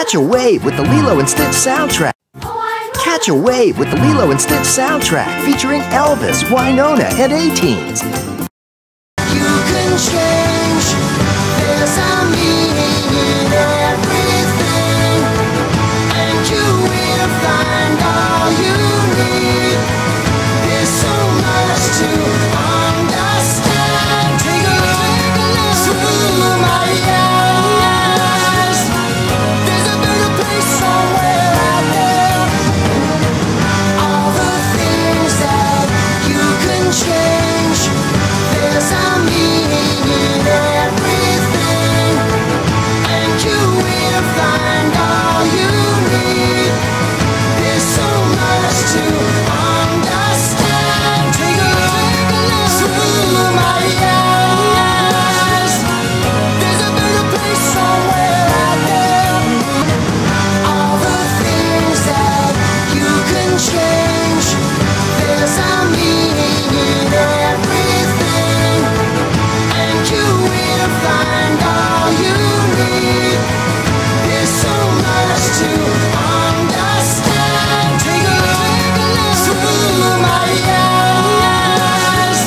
Catch a wave with the Lilo and Stitch soundtrack. Catch a wave with the Lilo and Stitch soundtrack featuring Elvis, Wynonna, and A-Teens. You can change. There's a meaning in everything, and you will find all you need. There's so much to understand. Take a look through my eyes. There's a better place somewhere out there. All the things that you can change. There's a meaning in everything, and you will find all you need. There's so much to understand. Take a look through my eyes. There's a better place somewhere out there. All the things that you can change. There's a meaning in everything, and you will find all you need. There's so much to understand. Take a look through my eyes.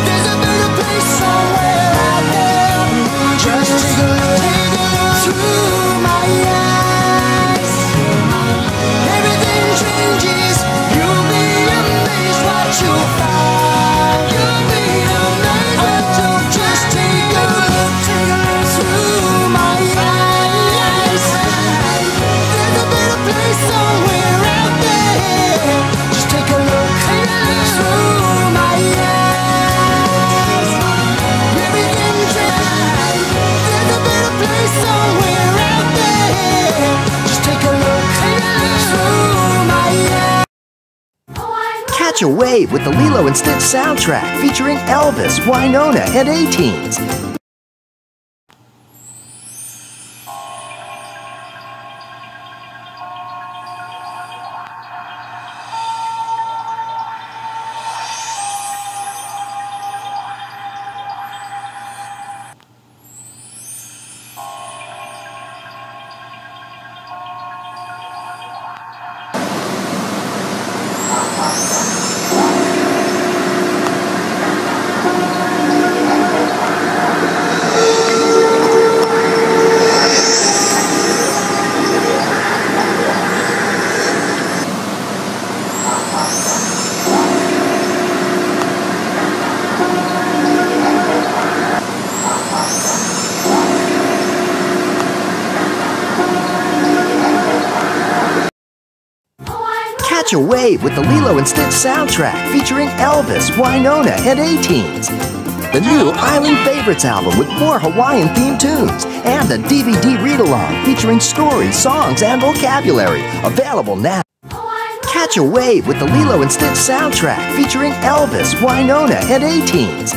There's a better place somewhere out there. Just take a look through my eyes. Everything changes. You'll be amazed what you'll find. You'll be amazed what you'll just take a look through my eyes. There's a better place somewhere out there. Just take a look through my eyes. Everything changes. There's a better place somewhere out there. Just take a look through my eyes. Catch a wave with the Lilo and Stitch soundtrack featuring Elvis, Wynonna, and A-Teens. Catch a wave with the Lilo and Stitch soundtrack featuring Elvis, Wynonna, and A-Teens. The new Island Favorites album with more Hawaiian-themed tunes and the DVD read-along featuring stories, songs, and vocabulary. Available now. Catch a wave with the Lilo and Stitch soundtrack featuring Elvis, Wynonna, and A-Teens.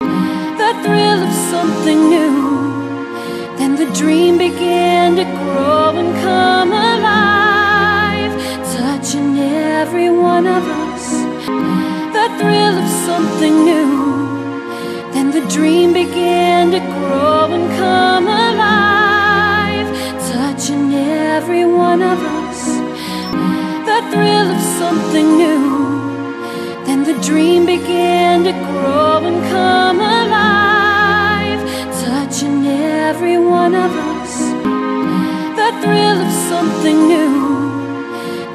The thrill of something new, then the dream began to grow and come alive, touching every one of us. The thrill of something new, then the dream began to grow and come alive, touching every one of us. The thrill of something new, then the dream began to grow and come alive, touching every one of us. The thrill of something new,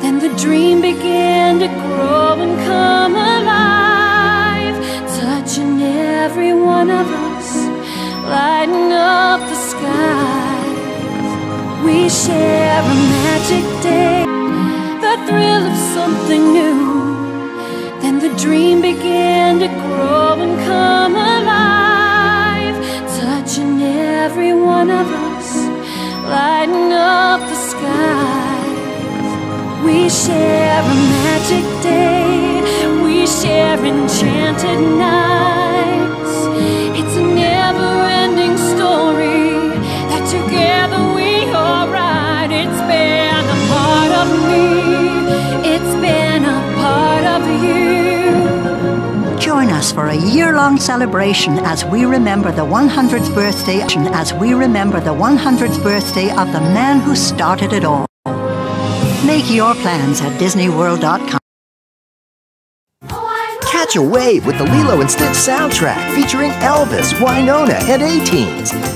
then the dream began to grow and come alive, touching every one of us, lighting up the skies. We share a magic day. The thrill of something new, then the dream began to grow and come alive, touching every one of us, lighting up the skies. We share a magic day. We share enchanted nights. It's a never-ending story that together we are right. It's been a part of me. It's been a part of you. Join us for a year-long celebration as we remember the 100th birthday of the man who started it all. Make your plans at DisneyWorld.com. Catch a wave with the Lilo and Stitch soundtrack featuring Elvis, Winona, and A-Teens.